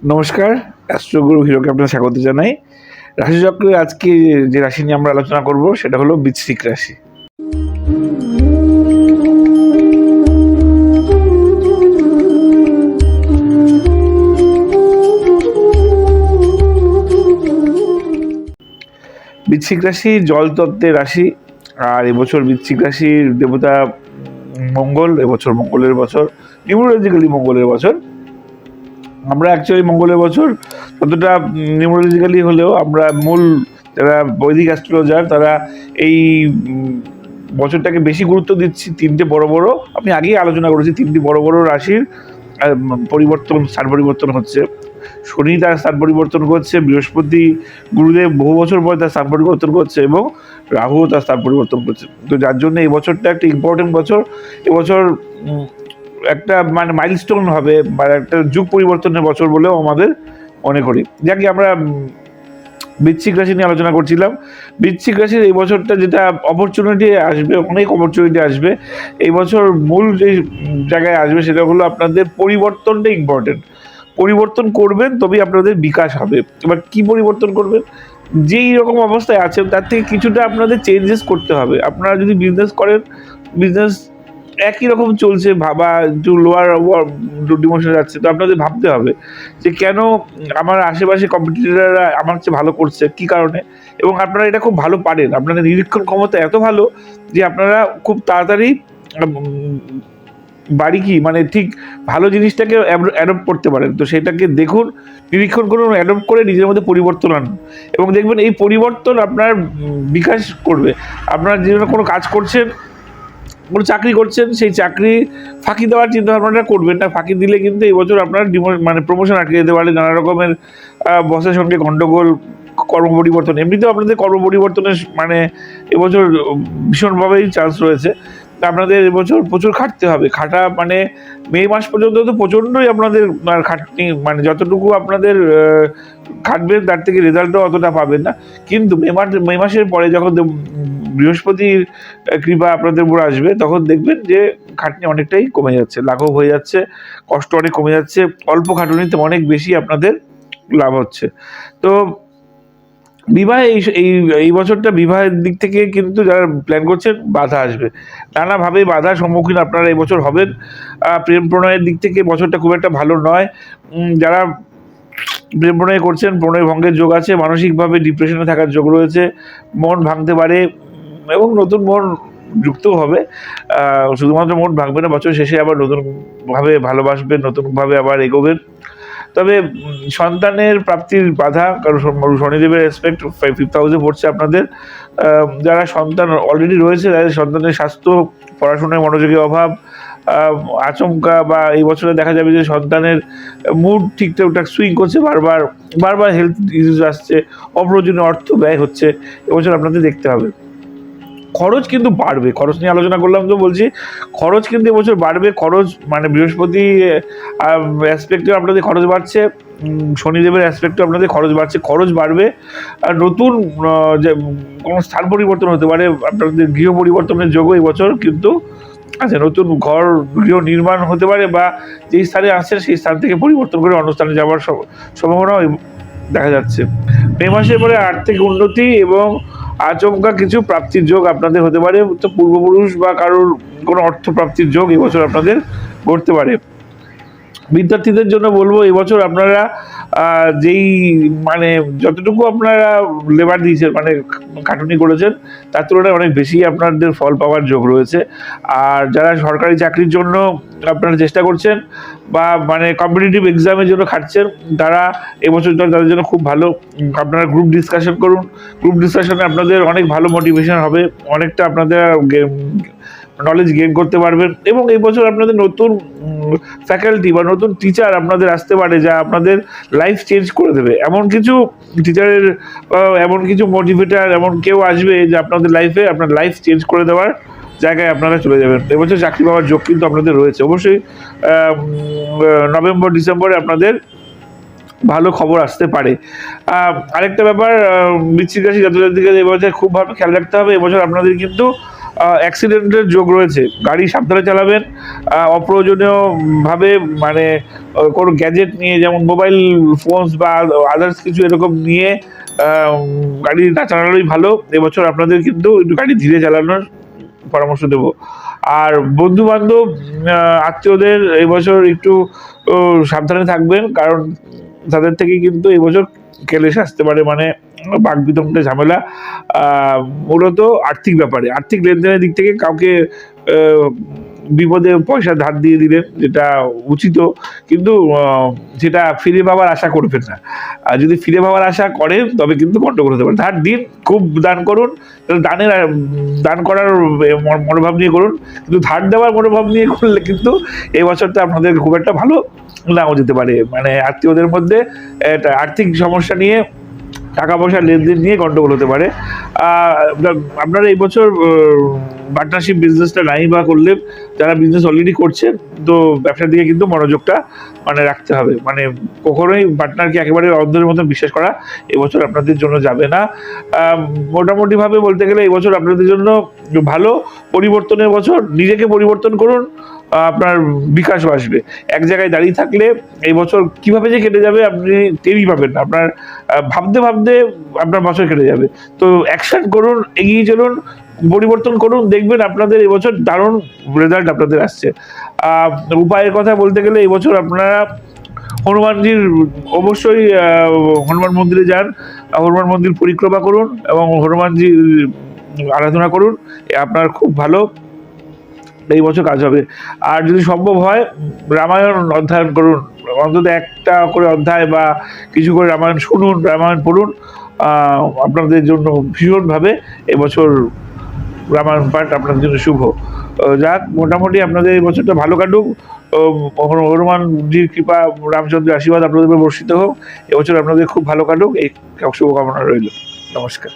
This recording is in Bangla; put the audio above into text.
নমস্কার, অ্যাস্ট্রোগুরু হিরোকে আপনার স্বাগত জানাই। রাশিচক্রে আজকে যে রাশি নিয়ে আমরা আলোচনা করব সেটা হলো বৃশ্চিক রাশি। বৃশ্চিক রাশি জলতত্ত্বের রাশি, আর এবছর বৃশ্চিক রাশির দেবতা মঙ্গল, এবছর মঙ্গলের বছর, নিউমোলজিক্যালি মঙ্গলের বছর। আমরা অ্যাকচুয়ালি মঙ্গলের বছর ততটা নিউমোলজিক্যালি হলেও আমরা মূল যারা বৈদিক অ্যাস্ট্রোলজার তারা এই বছরটাকে বেশি গুরুত্ব দিচ্ছি। তিনটে বড় বড়, আমি আগেই আলোচনা করেছি, তিনটি বড় বড় রাশির পরিবর্তন, স্থান পরিবর্তন হচ্ছে। শনি তার স্থান পরিবর্তন করছে, বৃহস্পতি গুরুদেব বহু বছর পর তার স্থান পরিবর্তন করছে, এবং রাহুও তার স্থান পরিবর্তন করছে। তো যার জন্য এই বছরটা একটা ইম্পর্টেন্ট বছর। এবছর একটা মানে মাইলস্টোন হবে বা একটা যুগ পরিবর্তনের বছর বলেও আমাদের মনে করি। যাকে আমরা বৃশ্চিক রাশি নিয়ে আলোচনা করছিলাম। বৃশ্চিক রাশির এই বছরটা যেটা অপরচুনিটি আসবে, অনেক অপরচুনিটি আসবে এই বছর। মূল যে জায়গায় আসবে সেটা হলো আপনাদের পরিবর্তনটা ইম্পর্টেন্ট। পরিবর্তন করবেন তবেই আপনাদের বিকাশ হবে। এবার কি পরিবর্তন করবেন? যেই রকম অবস্থায় আছেন তার থেকে কিছুটা আপনাদের চেঞ্জেস করতে হবে। আপনারা যদি বিজনেস করেন, বিজনেস একই রকম চলছে, ভাবা একটু লোয়ার ডিমোশনে যাচ্ছে, তো আপনাদের ভাবতে হবে যে কেন আমার আশেপাশে কম্পিটিটররা আমার চেয়ে ভালো করছে, কি কারণে। এবং আপনারা এটা খুব ভালো পারেন, আপনাদের নিরীক্ষণ ক্ষমতা এত ভালো যে আপনারা খুব তাড়াতাড়ি বাড়ি কি মানে ঠিক ভালো জিনিসটাকে অ্যাডপ্ট করতে পারেন। তো সেটাকে দেখুন, নিরীক্ষণ করুন, অ্যাডপ্ট করে নিজের মধ্যে পরিবর্তন আনুন, এবং দেখবেন এই পরিবর্তন আপনার বিকাশ করবে। আপনারা যে কোনো কাজ করছেন, কোনো চাকরি করছেন, সেই চাকরি ফাঁকি দেওয়ার চিন্তা ভাবনাটা করবেন না। ফাঁকি দিলে কিন্তু এই বছর আপনার মানে প্রমোশন আটকে যেতে পারে, নানা রকমের বসের সঙ্গে গণ্ডগোল, কর্ম পরিবর্তন। এমনিতেও আপনাদের কর্ম পরিবর্তনের মানে এবছর ভীষণভাবেই চান্স রয়েছে। তা আপনাদের এবছর প্রচুর খাটতে হবে। খাটা মানে মে মাস পর্যন্ত তো প্রচণ্ডই আপনাদের খাটনি, মানে যতটুকু আপনাদের খাটবেন তার থেকে রেজাল্টও অতটা পাবেন না। কিন্তু মে মাসের পরে যখন বৃহস্পতির কৃপা আপনাদের উপর আসবে, তখন দেখবেন যে খাটনি অনেকটাই কমে যাচ্ছে, লাঘব হয়ে যাচ্ছে, কষ্ট অনেক কমে যাচ্ছে, অল্প খাটুনিতে অনেক বেশি আপনাদের লাভ হচ্ছে। তো বিবাহে এই বছরটা বিবাহের দিক থেকে কিন্তু যারা প্ল্যান করছেন বাধা আসবে, নানাভাবে বাধার সম্মুখীন আপনারা এই বছর হবেন। প্রেম প্রণয়ের দিক থেকে বছরটা খুব একটা ভালো নয়। যারা প্রেম প্রণয় করছেন, প্রণয় ভঙ্গের যোগ আছে, মানসিকভাবে ডিপ্রেশনে থাকার যোগ রয়েছে, মন ভাঙতে পারে এবং নতুন মন যুক্তও হবে। শুধুমাত্র মন ভাঙবে না, বছর শেষে আবার নতুনভাবে ভালোবাসবেন, নতুনভাবে আবার এগোবেন। তবে সন্তানের প্রাপ্তির বাধা, কারণ শনিদেবের রেসপেক্ট 5th হাউসে পড়ছে আপনাদের। যারা সন্তান অলরেডি রয়েছে তাদের সন্তানের স্বাস্থ্য, পড়াশোনায় মনোযোগের অভাব, আচমকা বা এই বছরে দেখা যাবে যে সন্তানের মুড ঠিকঠাক সুইং করছে, বারবার হেলথ ইস্যুস আসছে, অপ্রয়োজনীয় অর্থ ব্যয় হচ্ছে, এবছর আপনাদের দেখতে হবে। খরচ কিন্তু বাড়বে, খরচ নিয়ে আলোচনা করলাম তো বলছি, খরচ কিন্তু এবছর বাড়বে। খরচ মানে বৃহস্পতি অ্যাসপেক্টেও আপনাদের খরচ বাড়ছে, শনিদেবের অ্যাসপেক্টেও আপনাদের খরচ বাড়বে। আর নতুন যে কোনো স্থান পরিবর্তন হতে পারে, আপনাদের গৃহ পরিবর্তনের যোগও এবছর কিন্তু আচ্ছা, নতুন গৃহ নির্মাণ হতে পারে, বা যেই স্থানে আসছেন সেই স্থান থেকে পরিবর্তন করে অন্য স্থানে যাওয়ার সম্ভাবনাও দেখা যাচ্ছে। মে মাসের পরে আর্থিক উন্নতি এবং আচমকা কিছু প্রাপ্তির যোগ আপনাদের হতে পারে। তো পূর্বপুরুষ বা কারোর কোনো অর্থ প্রাপ্তির যোগ এবছর আপনাদের ঘটতে পারে। বিদ্যার্থীদের জন্য বলবো এবছর আপনারা যেই মানে যতটুকু আপনারা লেবার দিয়েছেন, মানে খাটুনি করেছেন, তার তুলনায় অনেক বেশি আপনাদের ফল পাওয়ার যোগ রয়েছে। আর যারা সরকারি চাকরির জন্য আপনারা চেষ্টা করছেন বা মানে কম্পিটিটিভ এক্সামের জন্য খাটছেন, তারা এবছর তাদের জন্য খুব ভালো। আপনারা গ্রুপ ডিসকাশন করুন, গ্রুপ ডিসকাশনে আপনাদের অনেক ভালো মোটিভেশন হবে, অনেকটা আপনাদের নলেজ গেইন করতে পারবেন। এবং এই বছর আপনাদের নতুন ফ্যাকাল্টি বা নতুন টিচার আপনাদের আসতে পারে, যা আপনাদের লাইফ চেঞ্জ করে দেবে। এমন কিছু টিচারের, এমন কিছু মোটিভেটার, এমন কেউ আসবে যে আপনাদের লাইফে আপনার লাইফ চেঞ্জ করে দেওয়ার জায়গায় আপনারা চলে যাবেন। এবছর চাকরি পাওয়ার যোগ কিন্তু আপনাদের রয়েছে। অবশ্যই নভেম্বর ডিসেম্বরে আপনাদের ভালো খবর আসতে পারে। আরেকটা ব্যাপার, বৃশ্চিক রাশি জাতক জাতিকাদের এবছর খুব ভালো খেয়াল রাখতে হবে। এবছর আপনাদের কিন্তু অ্যাক্সিডেন্টের যোগ রয়েছে। গাড়ি সাবধানে চালাবেন, অপ্রয়োজনীয়ভাবে মানে কোনো গ্যাজেট নিয়ে, যেমন মোবাইল ফোনস বা আদার্স কিছু এরকম নিয়ে গাড়ি না চালানোই ভালো। এবছর আপনাদের কিন্তু একটু গাড়ি ধীরে চালানোর পরামর্শ দেব। আর বন্ধু বান্ধব, আত্মীয়দের এবছর একটু সাবধানে থাকবেন, কারণ তাদের থেকে কিন্তু এবছর কেলেশ আসতে পারে, মানে বাকবিতণ্ডা ঝামেলা। মূলত আর্থিক ব্যাপারে, আর্থিক লেনদেনের দিক থেকে কাউকে বিপদে পয়সা ধার দিয়ে দিলেন, যেটা উচিত, কিন্তু সেটা ফিরে পাওয়ার আশা করবেন না। আর যদি ফিরে পাওয়ার আশা করেন তবে কিন্তু গন্ডগোল হতে পারে। ধার দিন, খুব দান করুন, দান করার মনোভাব নিয়ে করুন, কিন্তু ধার দেওয়ার মনোভাব নিয়ে করলে কিন্তু এই বছরটা আপনাদের খুব একটা ভালো নাও যেতে পারে। মানে আত্মীয়দের মধ্যে একটা আর্থিক সমস্যা নিয়ে, টাকা পয়সার লেনদেন নিয়ে গন্ডগোল হতে পারে। আপনারা এই বছর পার্টনারশিপ বিজনেসটা নাই বা করলে, যারা বিজনেস অলরেডি করছেন, তো ব্যবসার দিকে কিন্তু মনোযোগটা মানে রাখতে হবে। মানে কখনোই পার্টনারকে একেবারে অন্ধের মতো বিশ্বাস করা এবছর আপনাদের জন্য যাবে না। মোটামুটিভাবে বলতে গেলে এই বছর আপনাদের জন্য ভালো, পরিবর্তনের বছর। নিজেকে পরিবর্তন করুন, আপনার বিকাশ আসবে। এক জায়গায় দাঁড়িয়ে থাকলে এই বছর কিভাবে যে কেটে যাবে আপনি টেরই পাবেন না। আপনার ভাবতে ভাবতে আপনার বছর কেটে যাবে। তো অ্যাকশন করুন, এগিয়ে চলুন, পরিবর্তন করুন, দেখবেন আপনাদের এবছর দারুণ রেজাল্ট আপনাদের আসছে। উপায়ের কথা বলতে গেলে এবছর আপনারা হনুমানজির অবশ্যই হনুমান মন্দিরে যান, হনুমান মন্দির পরিক্রমা করুন এবং হনুমানজির আরাধনা করুন, আপনার খুব ভালো এই বছর কাজ হবে। আর যদি সম্ভব হয় রামায়ণ অধ্যয়ন করুন, অন্তত একটা করে অধ্যায় বা কিছু করে রামায়ণ শুনুন, রামায়ণ পড়ুন। আপনাদের জন্য ভীষণভাবে এবছর রামায়ণ পাঠ আপনাদের জন্য শুভ। যাক, মোটামুটি আপনাদের এই বছরটা ভালো কাটুক। হনুমানজির কৃপা, রামচন্দ্রের আশীর্বাদ আপনাদের উপর বর্ষিত হোক। এবছর আপনাদের খুব ভালো কাটুক, এই শুভকামনা রইল। নমস্কার।